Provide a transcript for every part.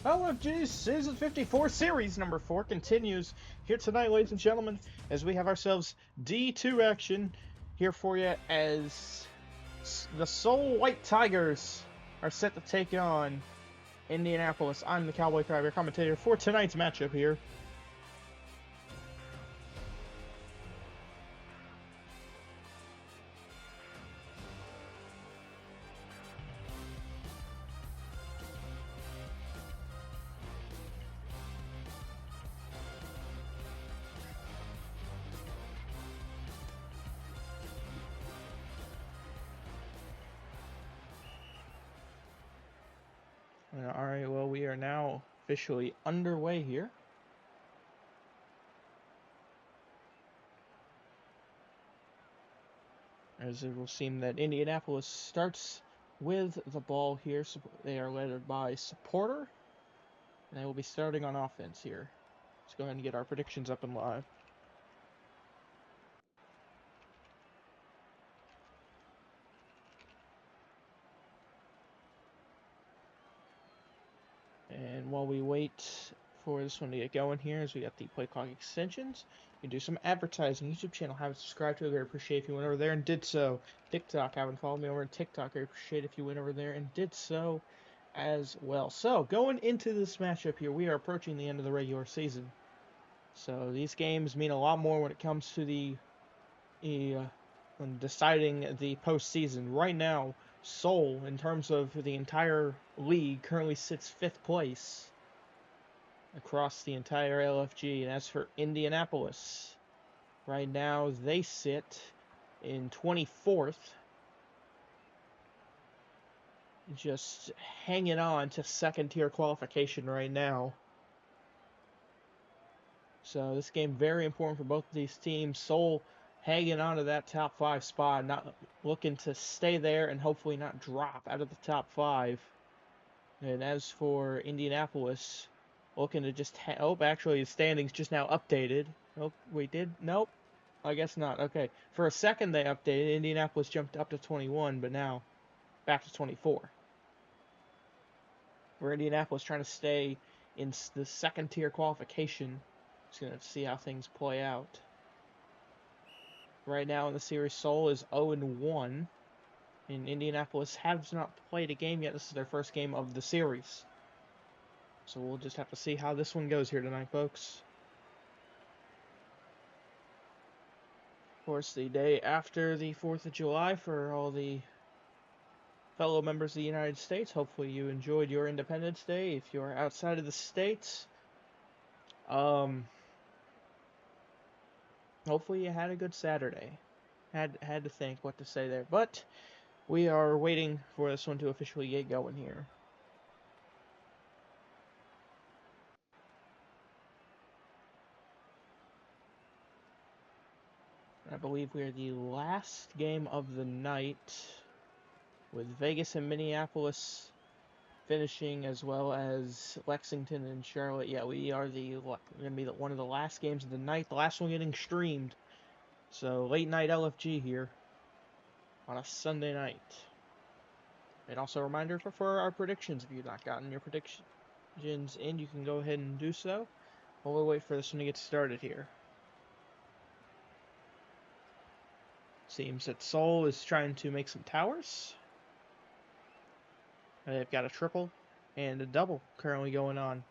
LFG Season 54 Series number 4 continues here tonight, ladies and gentlemen, as we have ourselves D2 action here for you as the Seoul White Tigers are set to take on Indianapolis. I'm the Cowboy Crab, your commentator for tonight's matchup here. Alright, well, we are now officially underway here. As it will seem that Indianapolis starts with the ball here. They are led by Supporter, and they will be starting on offense here. Let's go ahead and get our predictions up and live. And while we wait for this one to get going here, as we got the play clock extensions, you do some advertising. YouTube channel, haven't subscribed to it, I'd appreciate if you went over there and did so. TikTok, haven't followed me over on TikTok, I'd appreciate if you went over there and did so as well. So, going into this matchup here, we are approaching the end of the regular season. So these games mean a lot more when it comes to when deciding the postseason. Right now, Seoul, in terms of the entire league, currently sits 5th place across the entire LFG. And as for Indianapolis, right now they sit in 24th, just hanging on to second-tier qualification right now. So this game very important for both of these teams. Seoul hanging on to that top 5 spot, not looking to stay there and hopefully not drop out of the top 5. And as for Indianapolis, looking to just actually the standings just now updated. Nope, we did. Nope, I guess not. Okay, for a second they updated. Indianapolis jumped up to 21, but now back to 24. Where Indianapolis trying to stay in the second-tier qualification. Just going to see how things play out. Right now in the series, Seoul is 0-1. And Indianapolis has not played a game yet. This is their first game of the series. So we'll just have to see how this one goes here tonight, folks. Of course, the day after the 4th of July for all the fellow members of the United States. Hopefully you enjoyed your Independence Day. If you're outside of the States, hopefully you had a good Saturday. Had to think what to say there. But we are waiting for this one to officially get going here. I believe we are the last game of the night, with Vegas and Minneapolis finishing, as well as Lexington and Charlotte. Yeah, we are going to be one of the last games of the night, the last one getting streamed. So late night LFG here on a Sunday night. And also a reminder for our predictions. If you've not gotten your predictions in, you can go ahead and do so while we wait for this one to get started here. Seems that Seoul is trying to make some towers. They've got a triple and a double currently going on.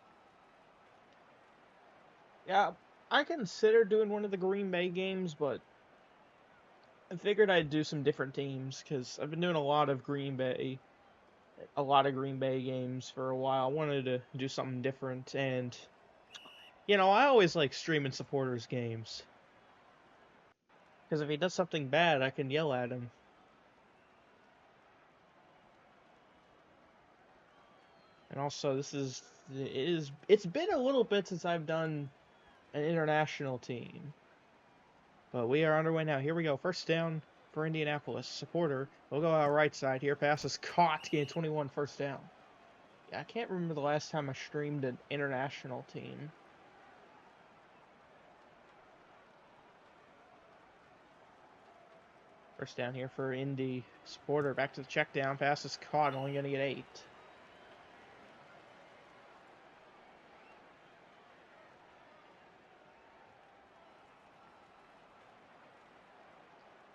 Yeah, I considered doing one of the Green Bay games, but I figured I'd do some different teams because I've been doing a lot of Green Bay games for a while. I wanted to do something different, and I always like streaming Supporters games. Because if he does something bad, I can yell at him. And also, it's been a little bit since I've done an international team. But we are underway now. Here we go. First down for Indianapolis. Supporter. We'll go out right side here. Pass is caught. Getting 21 first down. Yeah, I can't remember the last time I streamed an international team. First down here for Indy. Supporter back to the check down. Pass is caught. Only going to get 8.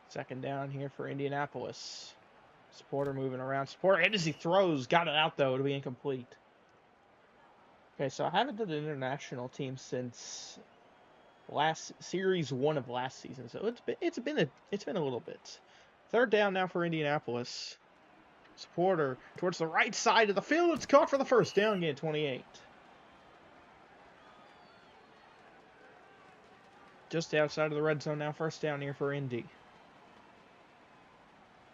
Second down here for Indianapolis. Supporter moving around. Supporter hit as he throws. Got it out, though. It'll be incomplete. Okay, so I haven't done an international team since series 1 of last season, so it's been a little bit. Third down now for Indianapolis. Supporter towards the right side of the field. It's caught for the first down, gain 28. Just outside of the red zone now. First down here for Indy.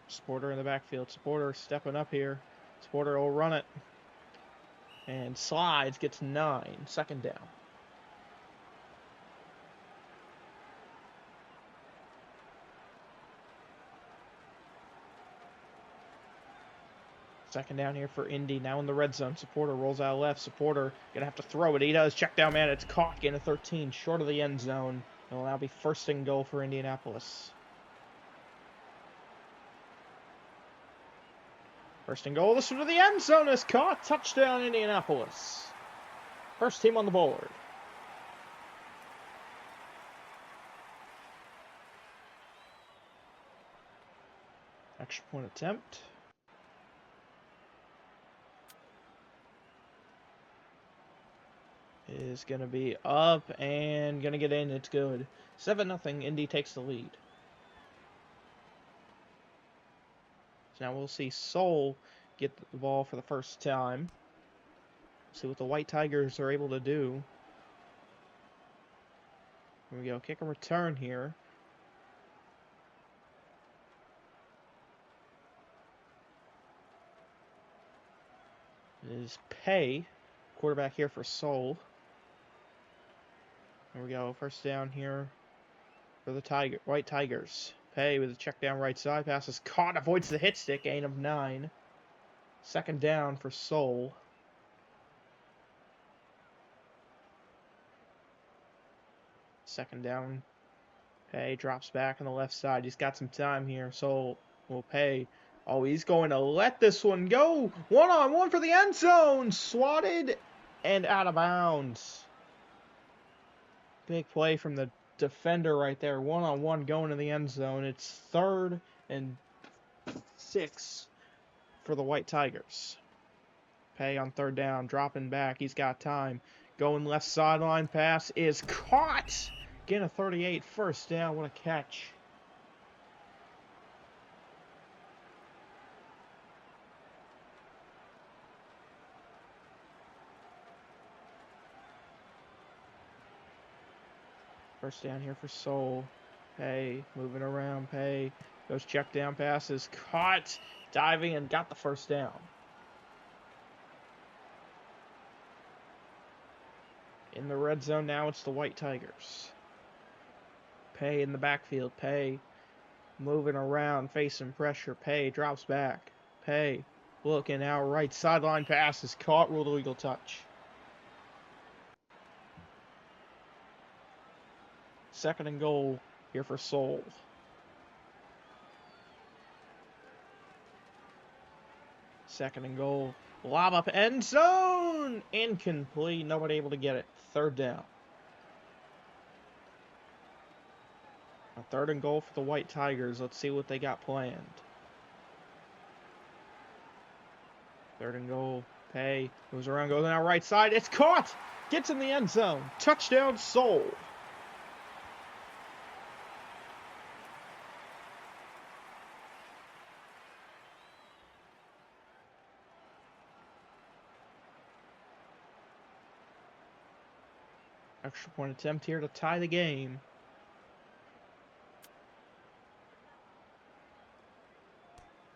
Supporter in the backfield. Supporter stepping up here. Supporter will run it. And slides, gets 9. Second down. Second down here for Indy. Now in the red zone. Supporter rolls out left. Supporter gonna have to throw it. He does. Check down man. It's caught. Gain of 13. Short of the end zone. It'll now be first and goal for Indianapolis. First and goal. This one to the end zone is caught. Touchdown Indianapolis. First team on the board. Extra point attempt. Is going to be up and going to get in. It's good. 7-0. Indy takes the lead. So now we'll see Seoul get the ball for the first time. See what the White Tigers are able to do. Here we go. Kick and return here. It is Pei, quarterback here for Seoul. There we go. First down here for the White Tigers. Pei with a check down right side. Pass is caught. Avoids the hit stick. Gain of 9. Second down for Seoul. Second down. Pei drops back on the left side. He's got some time here. Seoul will Pei. Oh, he's going to let this one go. 1-on-1 for the end zone. Swatted and out of bounds. Big play from the defender right there. 1-on-1 going to the end zone. It's 3rd and 6 for the White Tigers. Pei on third down, dropping back. He's got time. Going left sideline. Pass is caught. Gain of 38. First down. What a catch. First down here for Seoul. Pei moving around. Pei goes check down passes. Caught. Diving and got the first down. In the red zone now, it's the White Tigers. Pei in the backfield. Pei moving around, facing pressure. Pei drops back. Pei looking out right. Sideline pass is caught. Ruled illegal touch. Second and goal here for Seoul. Second and goal. Lob up end zone. Incomplete. Nobody able to get it. Third down. A third and goal for the White Tigers. Let's see what they got planned. Third and goal. Pei moves around, goes now right side. It's caught. Gets in the end zone. Touchdown Seoul. Extra point attempt here to tie the game.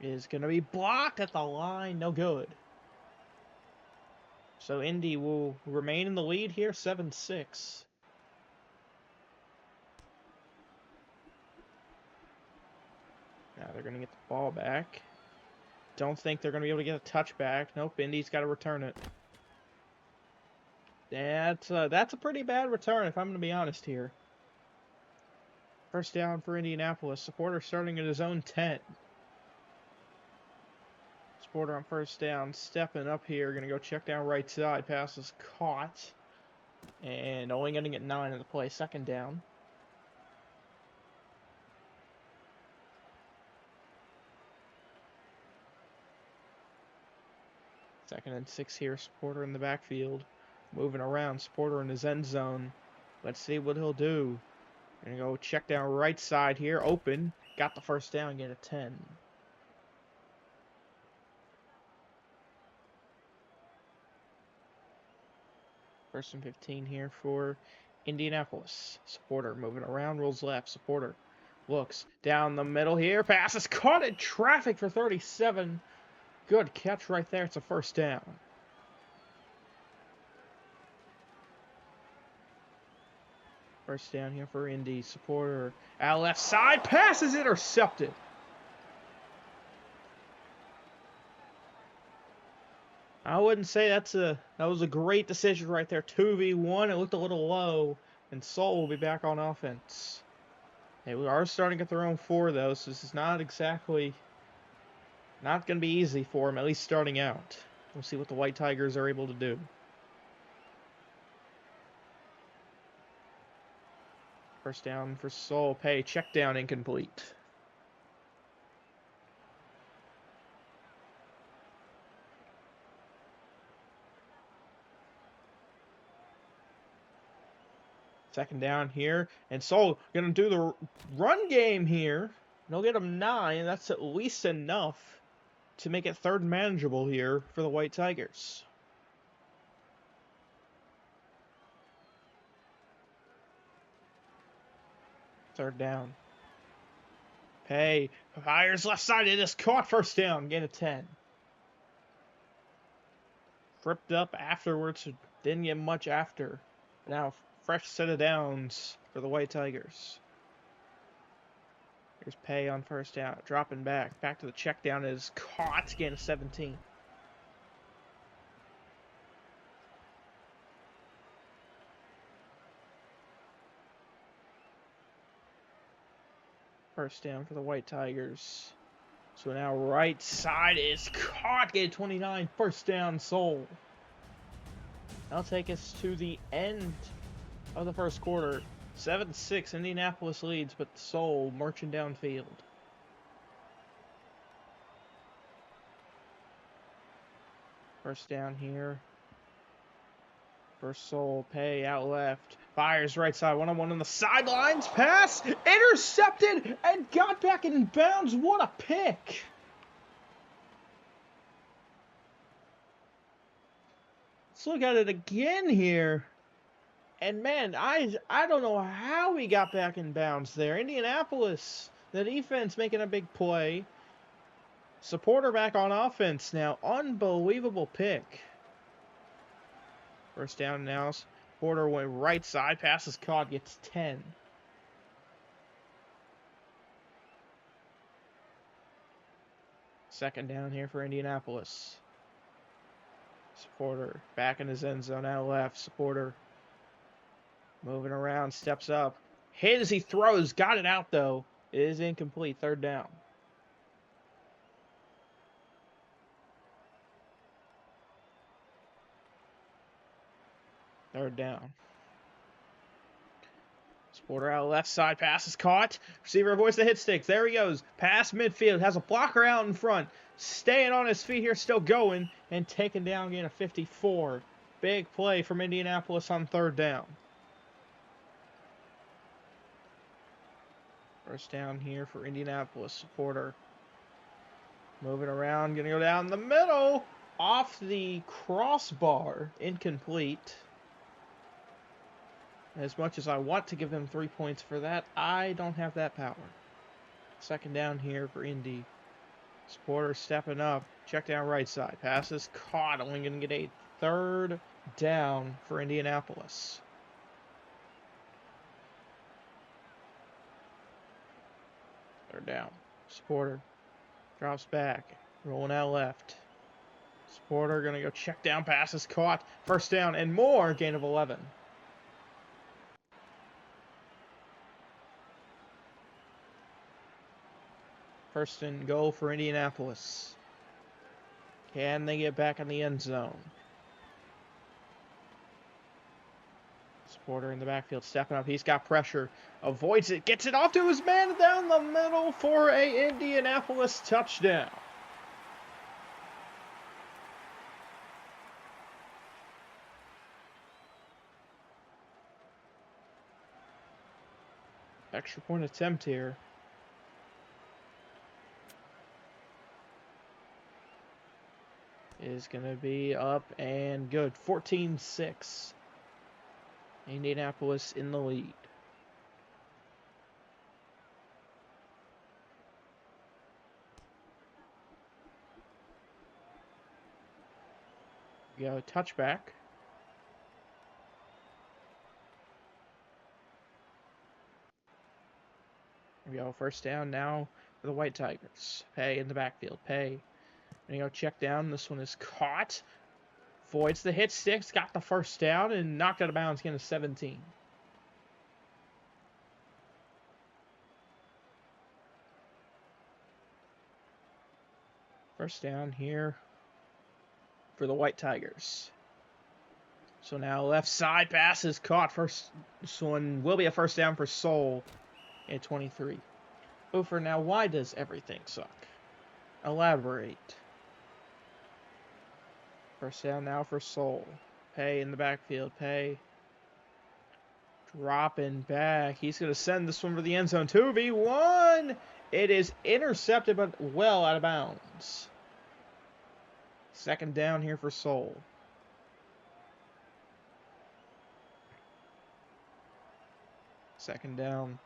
Is going to be blocked at the line. No good. So Indy will remain in the lead here, 7-6. Now they're going to get the ball back. Don't think they're going to be able to get a touchback. Nope, Indy's got to return it. That's a pretty bad return, if I'm going to be honest here. First down for Indianapolis. Supporter starting at his own 10. Supporter on first down, stepping up here. Going to go check down right side. Pass is caught. And only going to get 9 in the play. Second down. 2nd and 6 here. Supporter in the backfield. Moving around. Supporter in his end zone. Let's see what he'll do. Gonna go check down right side here. Open. Got the first down. Get a 10. 1st and 15 here for Indianapolis. Supporter moving around. Rolls left. Supporter looks down the middle here. Passes caught in traffic for 37. Good catch right there. It's a first down. First down here for Indy. Supporter at left side. Pass is intercepted. I wouldn't say that was a great decision right there. 2v1. It looked a little low. And Seoul will be back on offense. Hey, we are starting at their own 4, though, so this is not going to be easy for them, at least starting out. We'll see what the White Tigers are able to do. First down for Seoul. Check down incomplete. Second down here. And Seoul going to do the run game here. They'll get them 9. That's at least enough to make it 3rd and manageable here for the White Tigers. Third down. Fires left side. It is caught. First down. Gain of 10. Tripped up afterwards. Didn't get much after. Now, fresh set of downs for the White Tigers. Here's on first down. Dropping back. Back to the check down. It is caught. Gain of 17. First down for the White Tigers. So now right side is caught. Gain 29. First down, Seoul. That'll take us to the end of the first quarter. 7-6. Indianapolis leads, but Seoul marching downfield. First down here. First Seoul. Out left. Fires right side. 1-on-1 on the sidelines. Pass. Intercepted and got back in bounds. What a pick. Let's look at it again here. And man, I don't know how he got back in bounds there. Indianapolis, the defense making a big play. Supporter back on offense now. Unbelievable pick. First down now. Porter went right side. Pass is caught. Gets 10. Second down here for Indianapolis. Supporter back in his end zone out left. Supporter moving around. Steps up. Hit as he throws. Got it out though. It is incomplete. Third down. Third down. Supporter out left side. Pass is caught. Receiver avoids the hit sticks. There he goes. Pass midfield. Has a blocker out in front. Staying on his feet here. Still going. And taken down. Gain of 54. Big play from Indianapolis on third down. First down here for Indianapolis. Supporter moving around. Going to go down the middle. Off the crossbar. Incomplete. As much as I want to give them 3 points for that, I don't have that power. Second down here for Indy. Supporter stepping up. Check down right side. Pass is caught. Only going to get a third down for Indianapolis. Third down. Supporter drops back. Rolling out left. Supporter going to go check down. Pass is caught. First down and more. Gain of 11. First and goal for Indianapolis. Can they get back in the end zone? Supporter in the backfield stepping up. He's got pressure. Avoids it. Gets it off to his man down the middle for a Indianapolis touchdown. Extra point attempt here. Is going to be up and good. 14-6. Indianapolis in the lead. We go touchback. We go first down now for the White Tigers. Pay in the backfield. Pay. And you go check down. This one is caught. Voids the hit sticks. Got the first down and knocked out of bounds. Getting to 17. First down here for the White Tigers. So now left side pass is caught. First, this one will be a first down for Seoul at 23. Over now, why does everything suck? Elaborate. First down now for Seoul. Pay in the backfield. Pay. Dropping back. He's going to send this one for the end zone. 2v1. It is intercepted, but well out of bounds. Second down here for Seoul. Second down.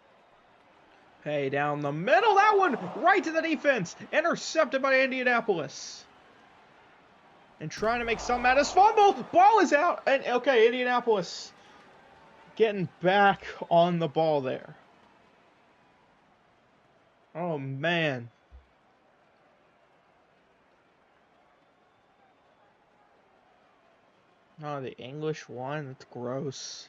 Pay down the middle. That one right to the defense. Intercepted by Indianapolis. And trying to make something out of his fumble. Ball is out. And okay, Indianapolis getting back on the ball there. Oh, man. Oh, the English one. That's gross.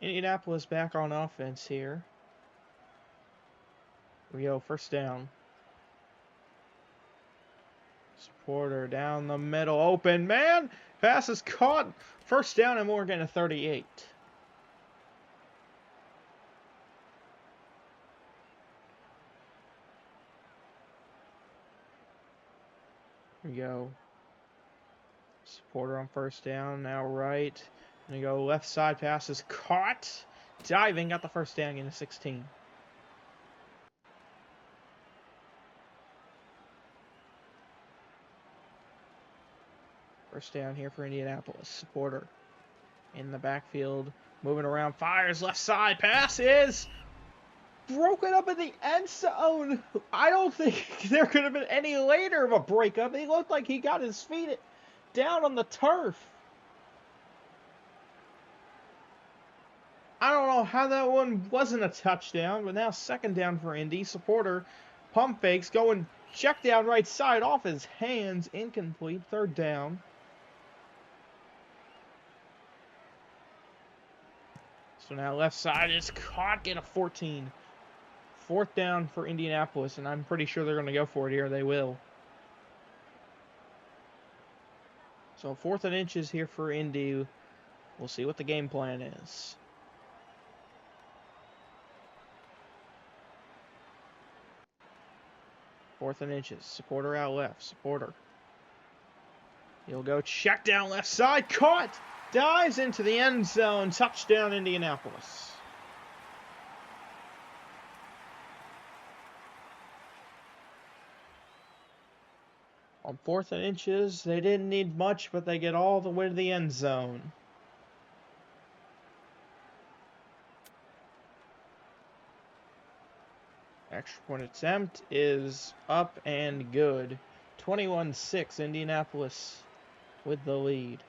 Indianapolis back on offense here. We go first down. Supporter down the middle. Open, man. Pass is caught. First down and Morgan at 38. Here we go. Supporter on first down. Now right. And we go left side pass is caught. Diving. Got the first down in the 16. First down here for Indianapolis. Supporter in the backfield. Moving around. Fires left side. Pass is broken up in the end zone. I don't think there could have been any later of a breakup. He looked like he got his feet down on the turf. I don't know how that one wasn't a touchdown, but now second down for Indy. Supporter pump fakes, going check down right side off his hands. Incomplete. Third down. So now left side is caught. Get a 14. Fourth down for Indianapolis, and I'm pretty sure they're going to go for it here. They will. So 4th and inches here for Indy. We'll see what the game plan is. Fourth and inches. Supporter out left. Supporter. He'll go check down left side. Caught. Dives into the end zone. Touchdown, Indianapolis. On 4th and inches, they didn't need much, but they get all the way to the end zone. Extra point attempt is up and good. 21-6, Indianapolis with the lead.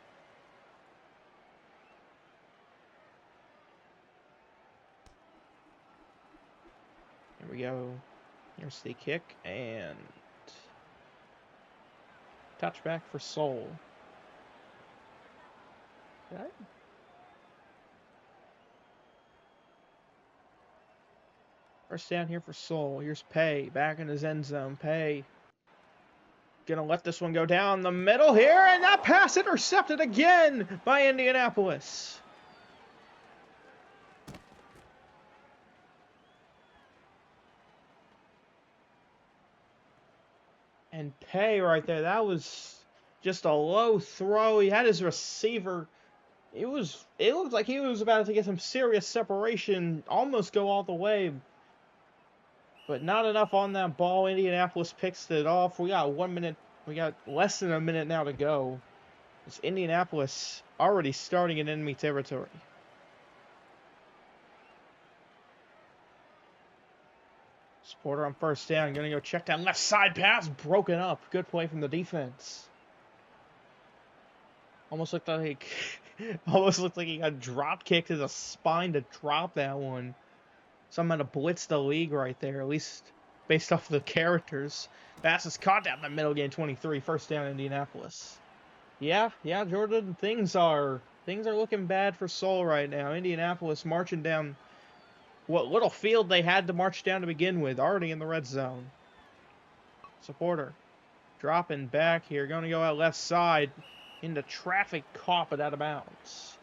Here we go. Here's the kick and touchback for Seoul. Okay. First down here for Seoul. Here's Pay back in his end zone. Pay gonna let this one go down the middle here, and that pass intercepted again by Indianapolis. And Pay right there, that was just a low throw. He had his receiver It looked like he was about to get some serious separation, almost go all the way, but not enough on that ball. Indianapolis picks it off. We got less than a minute now to go. It's Indianapolis already starting in enemy territory. Porter on first down. Going to go check that left side pass. Broken up. Good play from the defense. Almost looked like he got drop kicked to the spine to drop that one. Someone had to blitz the league right there, at least based off the characters. Pass is caught down the middle, gain 23. First down, Indianapolis. Yeah, Jordan. Things are looking bad for Seoul right now. Indianapolis marching down what little field they had to march down to begin with, already in the red zone. Supporter dropping back here, going to go out left side into traffic, caught but out of bounds.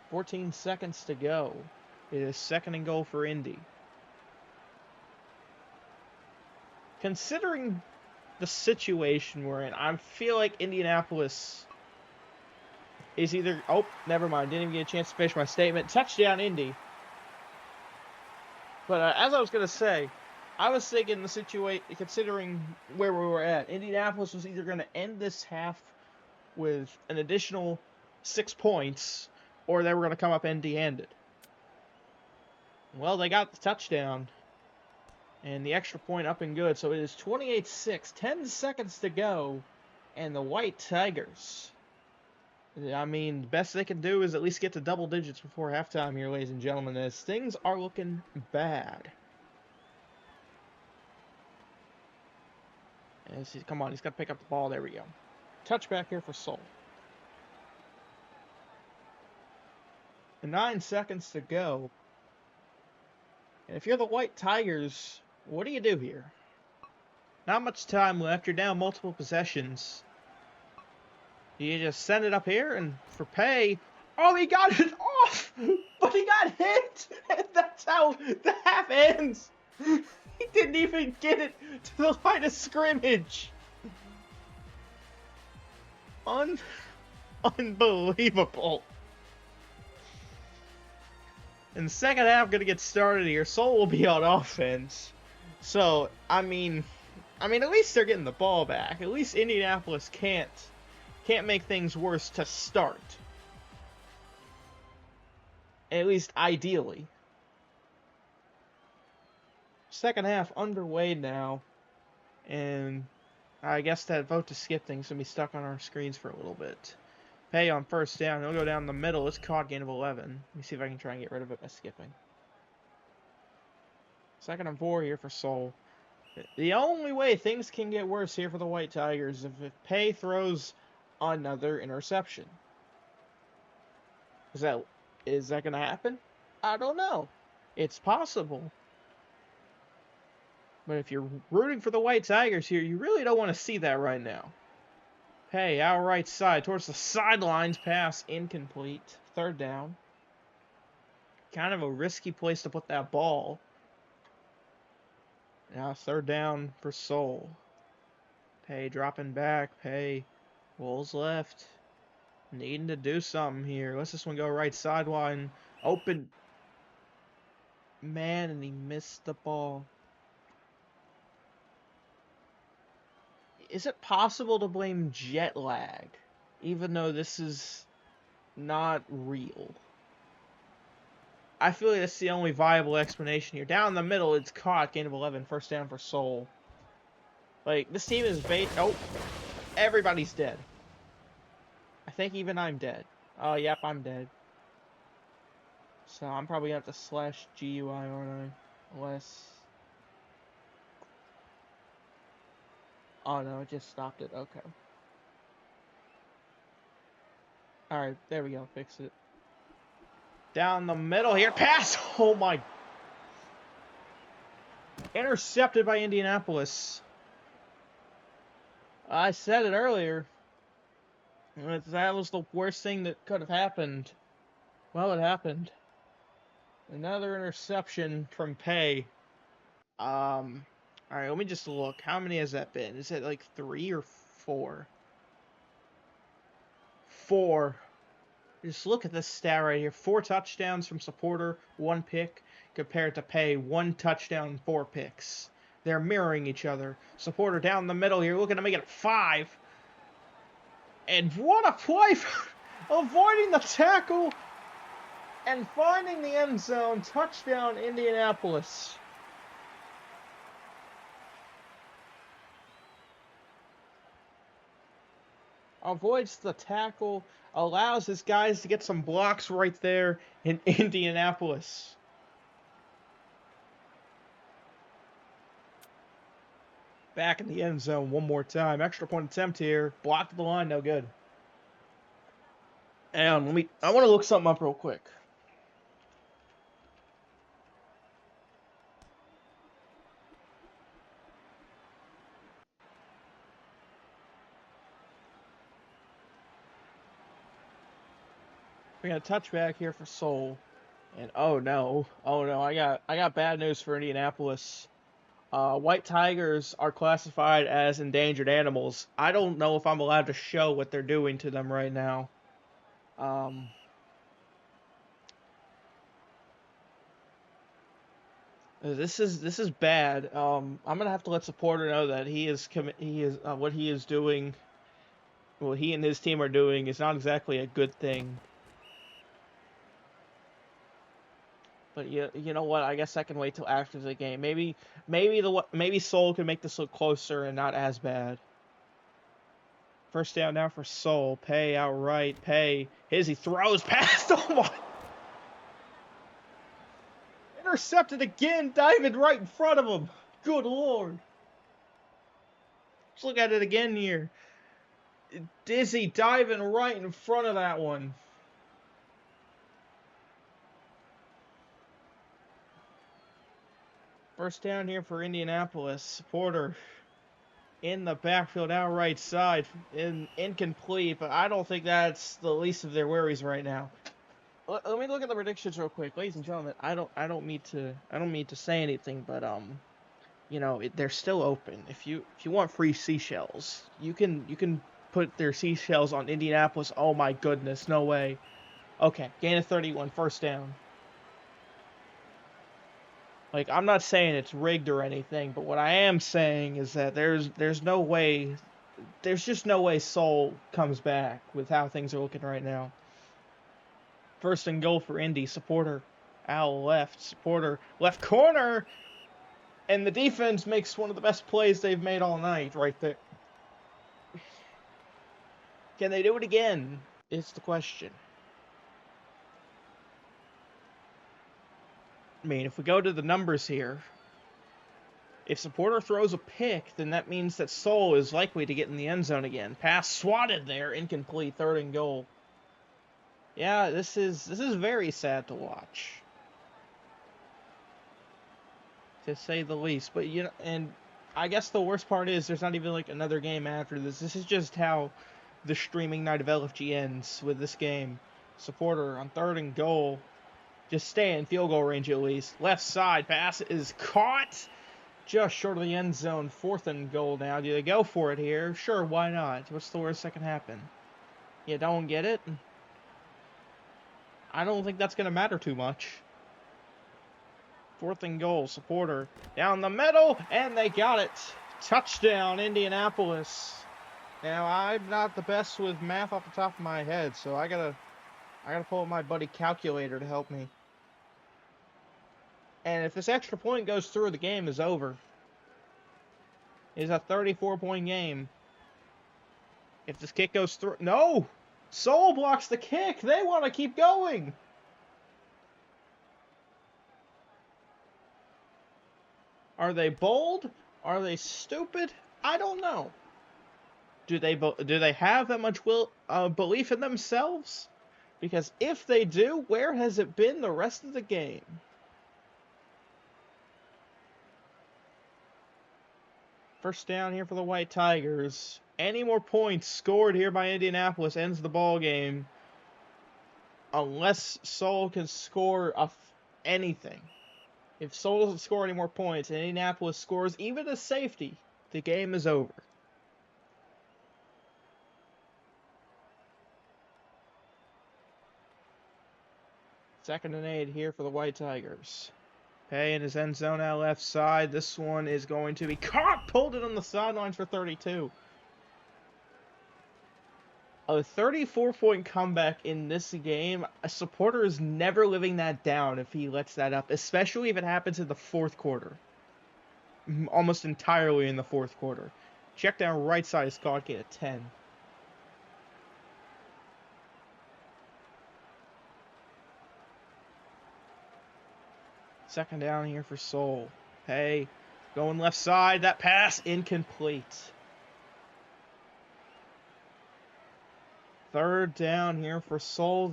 14 seconds to go. It is second and goal for Indy. Considering the situation we're in, I feel like Indianapolis is either... Oh, never mind. Didn't even get a chance to finish my statement. Touchdown, Indy. But as I was going to say, I was thinking the situation, considering where we were at, Indianapolis was either going to end this half with an additional 6 points, or they were going to come up empty-handed. Well, they got the touchdown, and the extra point up and good, so it is 28-6, 10 seconds to go, and the White Tigers... I mean, the best they can do is at least get to double digits before halftime here, ladies and gentlemen, as things are looking bad. Come on, he's got to pick up the ball. There we go. Touchback here for Seoul. 9 seconds to go. And if you're the White Tigers, what do you do here? Not much time left. You're down multiple possessions. You just send it up here and for pay. Oh, he got it off! But he got hit! And that's how the half ends! He didn't even get it to the line of scrimmage! Unbelievable. And the second half going to get started here. Seoul will be on offense. So, I mean, at least they're getting the ball back. At least Indianapolis can't make things worse to start. At least ideally. Second half underway now. And I guess that vote to skip thing's going to be stuck on our screens for a little bit. Pay on first down. He'll go down the middle. It's caught, gain of 11. Let me see if I can try and get rid of it by skipping. 2nd and 4 here for Seoul. The only way things can get worse here for the White Tigers is if Pay throws another interception. Is that going to happen? I don't know. It's possible. But if you're rooting for the White Tigers here, you really don't want to see that right now. Hey, our right side towards the sidelines, pass incomplete. 3rd down. Kind of a risky place to put that ball. Now 3rd down for Seoul. Pay dropping back. Pay rolls left. Needing to do something here. Let's this one go right sideline. Open. Man, and he missed the ball. Is it possible to blame jet lag, even though this is not real? I feel like that's the only viable explanation here. Down the middle, it's caught, gain of 11, first down for Seoul. Like, this team is oh, everybody's dead. I think even I'm dead. Oh, yep, I'm dead. So I'm probably going to have to slash GUI, aren't I? Unless... Oh, no, it just stopped it. Okay. Alright, there we go. Fix it. Down the middle here. Pass! Oh, my... Intercepted by Indianapolis. I said it earlier. That was the worst thing that could have happened. Well, it happened. Another interception from Pay. Alright, let me just look. How many has that been? Is it like 3 or 4? 4. Just look at this stat right here. 4 touchdowns from Supporter, 1 pick, compared to Pay, 1 touchdown, 4 picks. They're mirroring each other. Supporter down the middle here, looking to make it 5. And what a play for avoiding the tackle and finding the end zone. Touchdown, Indianapolis. Avoids the tackle, allows his guys to get some blocks right there in Indianapolis. Back in the end zone one more time. Extra point attempt here. Blocked the line, no good. And I want to look something up real quick. We got a touchback here for Seoul. And oh no, I got bad news for Indianapolis. White Tigers are classified as endangered animals. I don't know if I'm allowed to show what they're doing to them right now. This is bad. I'm gonna have to let Supporter know that what he is doing. What he and his team are doing is not exactly a good thing. But you know what? I guess I can wait till after the game. Maybe Seoul can make this look closer and not as bad. First down now for Seoul. Pay outright. Pay. He throws past. Oh my! Intercepted again. Diving right in front of him. Good lord. Let's look at it again here. Dizzy diving right in front of that one. First down here for Indianapolis. Supporter in the backfield, outright side, incomplete, but I don't think that's the least of their worries right now. Let me look at the predictions real quick, ladies and gentlemen. I don't mean to say anything, but they're still open. If you want free seashells, you can put their seashells on Indianapolis. Oh my goodness, no way. Okay, gain of 31, first down. Like, I'm not saying it's rigged or anything, but what I am saying is that there's just no way Seoul comes back with how things are looking right now. First and goal for Indy. Supporter out left. Supporter left corner. And the defense makes one of the best plays they've made all night right there. Can they do it again? Is the question. I mean, if we go to the numbers here, if Supporter throws a pick, then that means that Seoul is likely to get in the end zone again. Pass swatted there, incomplete, third and goal. Yeah, this is very sad to watch, to say the least. But and I guess the worst part is there's not even like another game after this. This is just how the streaming night of LFG ends with this game. Supporter on third and goal. Just stay in field goal range at least. Left side pass is caught just short of the end zone. Fourth and goal now. Do they go for it here? Sure, why not? What's the worst that can happen? You don't get it? I don't think that's going to matter too much. Fourth and goal. Supporter down the middle, and they got it. Touchdown, Indianapolis. Now, I'm not the best with math off the top of my head, so I gotta pull up my buddy calculator to help me. And if this extra point goes through, the game is over. It's a 34-point game. If this kick goes through... No! Seoul blocks the kick! They want to keep going! Are they bold? Are they stupid? I don't know. Do they have that much belief in themselves? Because if they do, where has it been the rest of the game? First down here for the White Tigers. Any more points scored here by Indianapolis ends the ball game. Unless Seoul can score anything. If Seoul doesn't score any more points and Indianapolis scores even a safety, the game is over. 2nd and 8 here for the White Tigers. Pay in his end zone out left side. This one is going to be caught. Pulled it on the sidelines for 32. A 34-point comeback in this game. A supporter is never living that down if he lets that up, especially if it happens in the fourth quarter. Almost entirely in the fourth quarter. Check down right side is caught. Get a 10. Second down here for Seoul. Hey, going left side. That pass incomplete. Third down here for Seoul.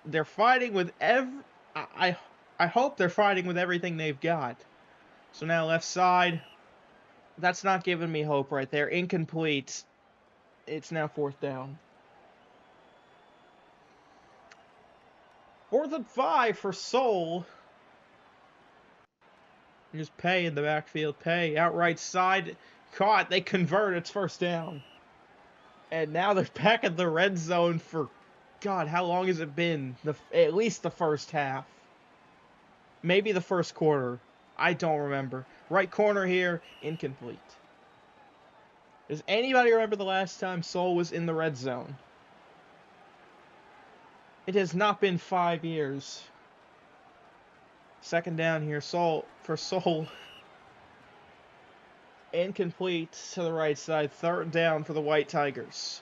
They're fighting with I hope they're fighting with everything they've got. So now left side. That's not giving me hope right there. Incomplete. It's now 4th down. 4th and 5 for Seoul. Just Pay in the backfield. Pay out right side. Caught. They convert. It's 1st down. And now they're back in the red zone for, God, how long has it been? At least the first half. Maybe the first quarter. I don't remember. Right corner here, incomplete. Does anybody remember the last time Seoul was in the red zone? It has not been 5 years. 2nd down here, Seoul. Incomplete to the right side. 3rd down for the White Tigers.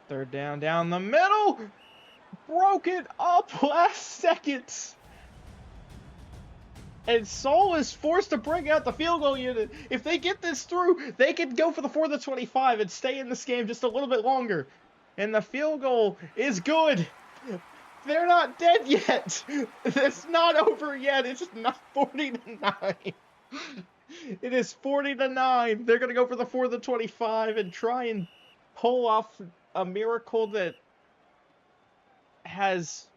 Third down the middle. Broke it up last second. And Seoul is forced to bring out the field goal unit. If they get this through, they can go for the 4th and 25 and stay in this game just a little bit longer. And the field goal is good. They're not dead yet. It's not over yet. It's not 40-9. It is 40-9. They're going to go for the 4th and 25 and try and pull off a miracle that has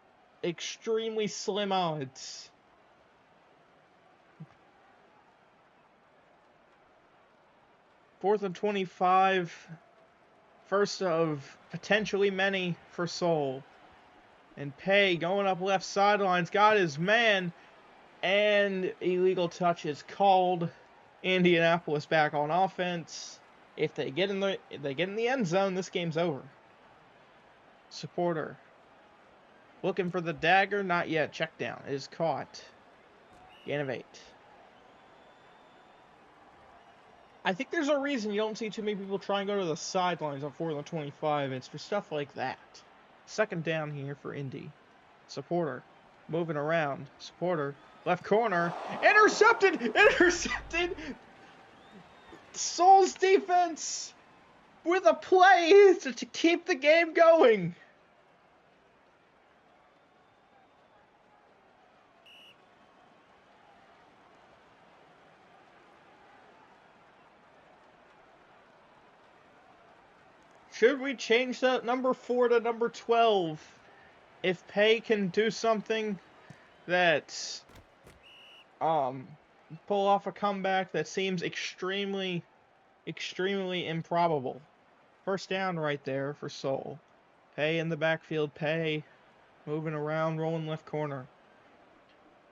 extremely slim odds. Fourth and 25, first of potentially many for Seoul. And Pay going up left sidelines, got his man, and illegal touch is called. Indianapolis back on offense. If they get in the end zone, this game's over. Supporter looking for the dagger, not yet. Check down, it is caught. Gain of 8. I think there's a reason you don't see too many people try and go to the sidelines on 4th and 25. It's for stuff like that. 2nd down here for Indy. Supporter moving around. Supporter left corner. Intercepted! Intercepted! Seoul's defense with a play to keep the game going. Should we change that number 4 to number 12? If Pay can do something that pull off a comeback that seems extremely improbable. 1st down right there for Seoul. Pay in the backfield. Pay moving around, rolling left corner.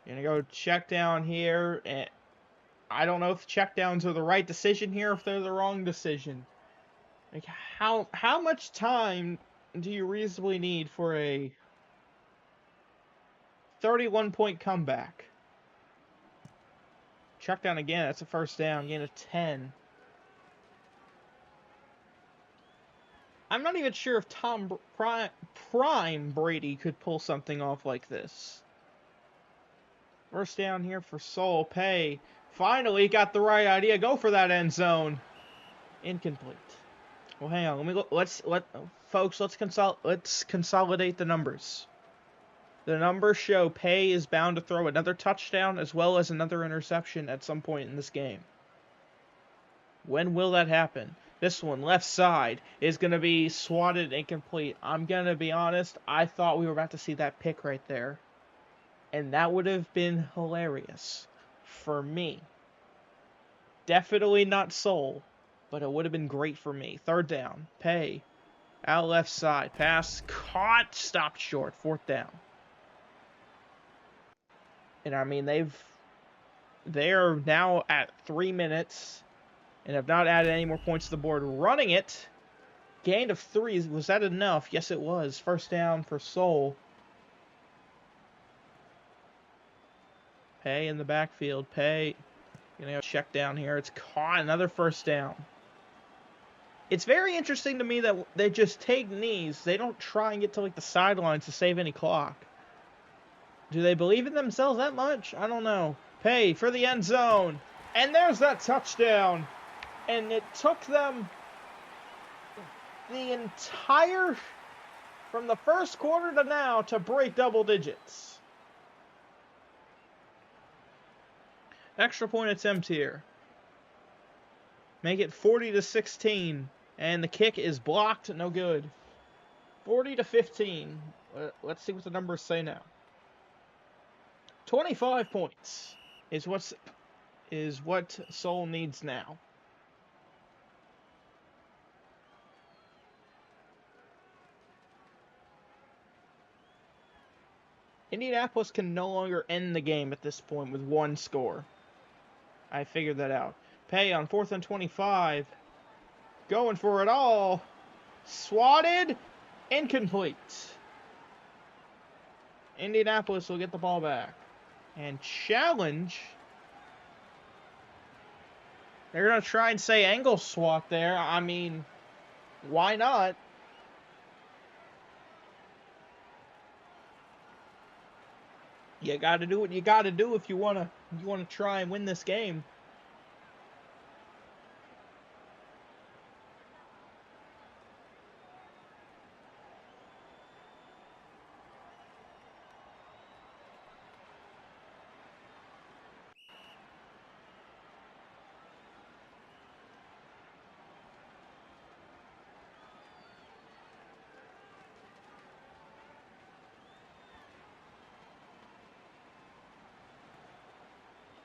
Gonna go check down here, and I don't know if check downs are the right decision here, if they're the wrong decision. Like, how much time do you reasonably need for a 31-point comeback? Check down again. That's a 1st down. Gain of 10. I'm not even sure if Prime Brady could pull something off like this. 1st down here for Seoul. Pay finally got the right idea. Go for that end zone. Incomplete. Well, hang on. Let's consolidate the numbers. The numbers show Pay is bound to throw another touchdown as well as another interception at some point in this game. When will that happen? This one, left side, is going to be swatted incomplete. I'm going to be honest, I thought we were about to see that pick right there. And that would have been hilarious for me. Definitely not Seoul, but it would have been great for me. Third down. Pay. Out left side. Pass. Caught. Stopped short. Fourth down. And I mean, they're now at 3 minutes and have not added any more points to the board. Running it. Gain of 3. Was that enough? Yes, it was. First down for Seoul. Pay in the backfield. Pay. Gonna go check down here. It's caught. Another first down. It's very interesting to me that they just take knees. They don't try and get to like the sidelines to save any clock. Do they believe in themselves that much? I don't know. Pay for the end zone. And there's that touchdown. And it took them the entire, from the first quarter to now, to break double digits. Extra point attempt here. Make it 40-16. And the kick is blocked. No good. 40-15. Let's see what the numbers say now. 25 points is what Seoul needs now. Indianapolis can no longer end the game at this point with one score. I figured that out. Pay on 4th and 25. Going for it all. Swatted. Incomplete. Indianapolis will get the ball back. And challenge. They're going to try and say angle swat there. I mean, why not? You got to do what you got to do if you want to try and win this game.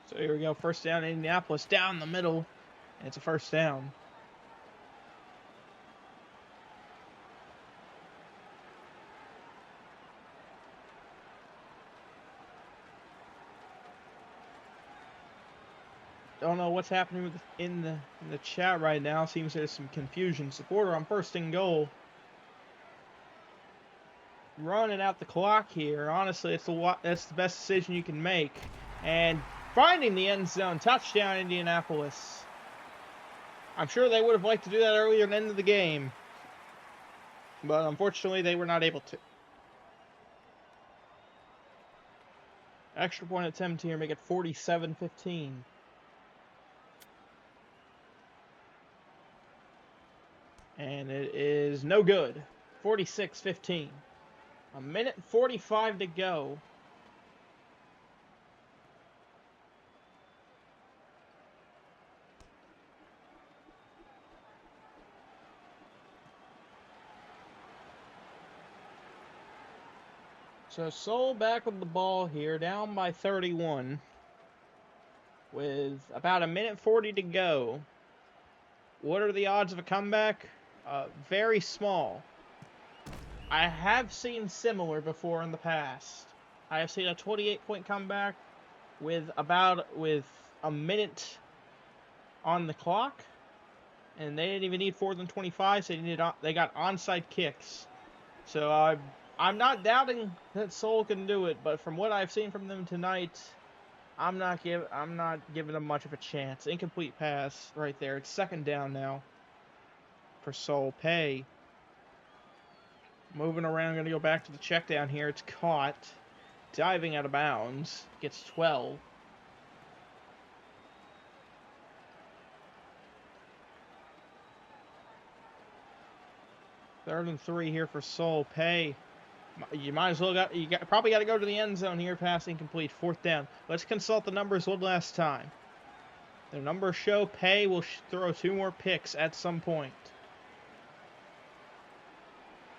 So here we go, first down Indianapolis, down the middle, and it's a first down. Don't know what's happening in the chat right now. Seems there's some confusion. Supporter on 1st and goal. Running out the clock here. Honestly, that's the best decision you can make. And finding the end zone. Touchdown, Indianapolis. I'm sure they would have liked to do that earlier in the end of the game. But unfortunately, they were not able to. Extra point attempt here. Make it 47-15. And it is no good. 46-15. 1:45 to go. So Seoul back with the ball here, down by 31. With about 1:40 to go. What are the odds of a comeback? Very small. I have seen similar before in the past. I have seen a 28-point comeback with a minute on the clock, and they didn't even need 4th and 25. So they got onside kicks. So I'm not doubting that Seoul can do it, but from what I've seen from them tonight, I'm not giving them much of a chance. Incomplete pass right there. It's 2nd down now for Seoul. Pay. Moving around, going to go back to the check down here. It's caught. Diving out of bounds. Gets 12. Third and 3 here for Seoul. Pay. You might as well probably got to go to the end zone here. Pass incomplete. 4th down. Let's consult the numbers one last time. The numbers show Pay will throw 2 more picks at some point.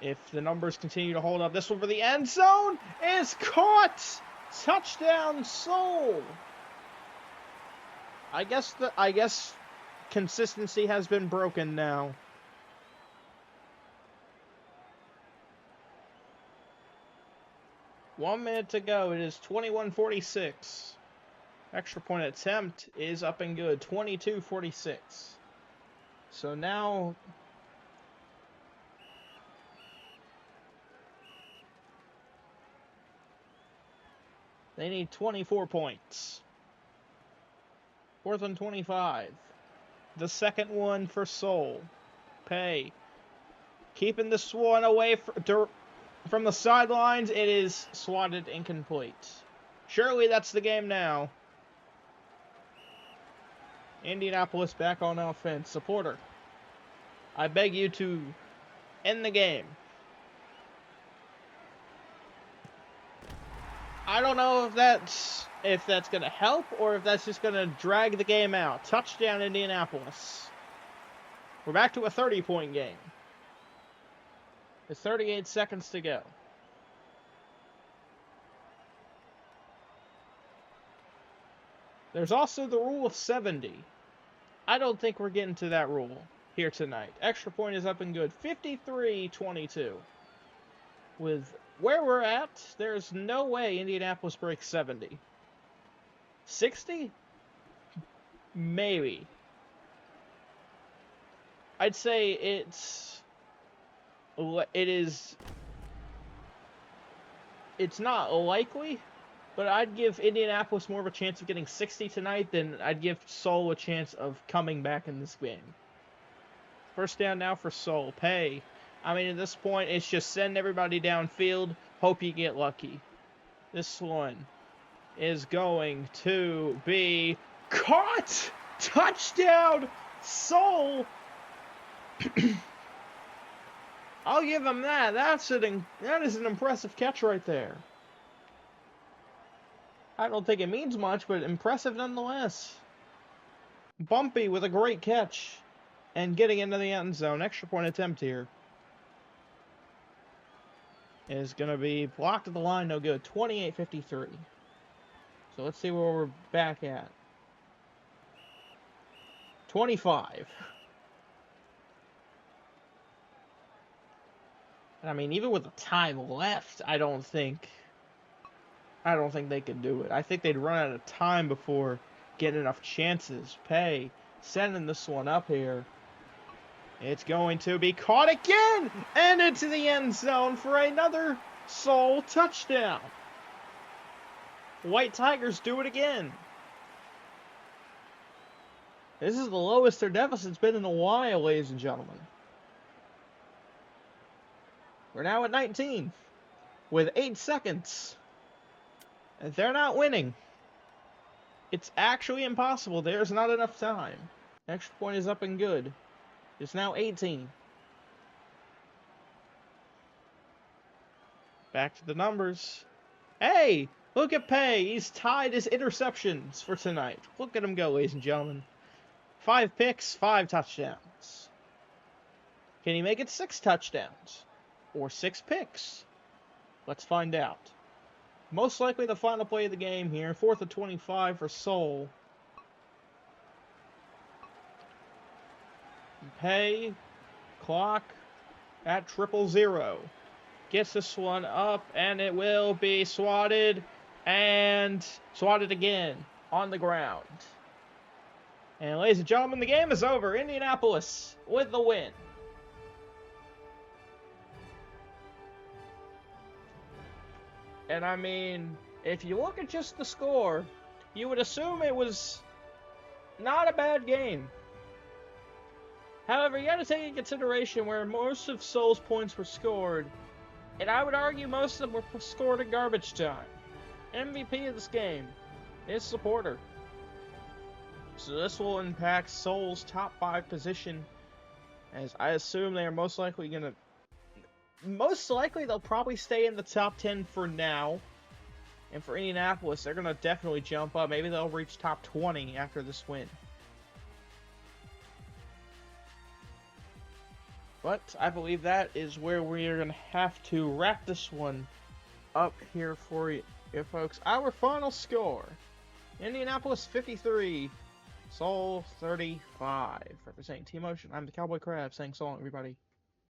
If the numbers continue to hold up, this one for the end zone is caught! Touchdown, Seoul! I guess consistency has been broken now. One minute to go. It is 21-46. Extra point attempt is up and good. 22-46. So now they need 24 points. 4th and 25. The second one for Seoul. Pay. Keeping this one away from the sidelines. It is swatted incomplete. Surely that's the game now. Indianapolis back on offense. Supporter, I beg you to end the game. I don't know if that's going to help or if that's just going to drag the game out. Touchdown, Indianapolis. We're back to a 30-point game. There's 38 seconds to go. There's also the rule of 70. I don't think we're getting to that rule here tonight. Extra point is up and good. 53-22. With where we're at, there's no way Indianapolis breaks 70. 60? Maybe. I'd say it's not likely, but I'd give Indianapolis more of a chance of getting 60 tonight than I'd give Seoul a chance of coming back in this game. First down now for Seoul. Pay. I mean, at this point, it's just send everybody downfield, hope you get lucky. This one is going to be caught! Touchdown, Seoul! I'll give him that. That is an impressive catch right there. I don't think it means much, but impressive nonetheless. Bumpy with a great catch and getting into the end zone. Extra point attempt here is going to be blocked at the line. No good. 28-53. So let's see where we're back at. 25. I mean, even with the time left, I don't think they could do it. I think they'd run out of time before getting enough chances. Pay. Sending this one up here. It's going to be caught again! And into the end zone for another Seoul touchdown. White Tigers do it again. This is the lowest their deficit's been in a while, ladies and gentlemen. We're now at 19 with 8 seconds. And they're not winning. It's actually impossible. There's not enough time. Extra point is up and good. It's now 18. Back to the numbers. Hey, look at Pay. He's tied his interceptions for tonight. Look at him go, ladies and gentlemen. 5 picks, 5 touchdowns. Can he make it 6 touchdowns? Or 6 picks? Let's find out. Most likely the final play of the game here. 4th and 25 for Seoul. Pay. Clock at 000. Gets this one up, and it will be swatted. And swatted again on the ground. And ladies and gentlemen, the game is over. Indianapolis with the win. And I mean, if you look at just the score, you would assume it was not a bad game. However, you got to take into consideration where most of Seoul's points were scored, and I would argue most of them were scored in garbage time. MVP of this game is Supporter. So this will impact Seoul's top 5 position, as I assume they are most likely they'll probably stay in the top 10 for now. And for Indianapolis, they're going to definitely jump up. Maybe they'll reach top 20 after this win. But I believe that is where we are going to have to wrap this one up here for you folks. Our final score, Indianapolis 53, Soul 35, representing Team Ocean. I'm the Cowboy Crab, saying so long, everybody.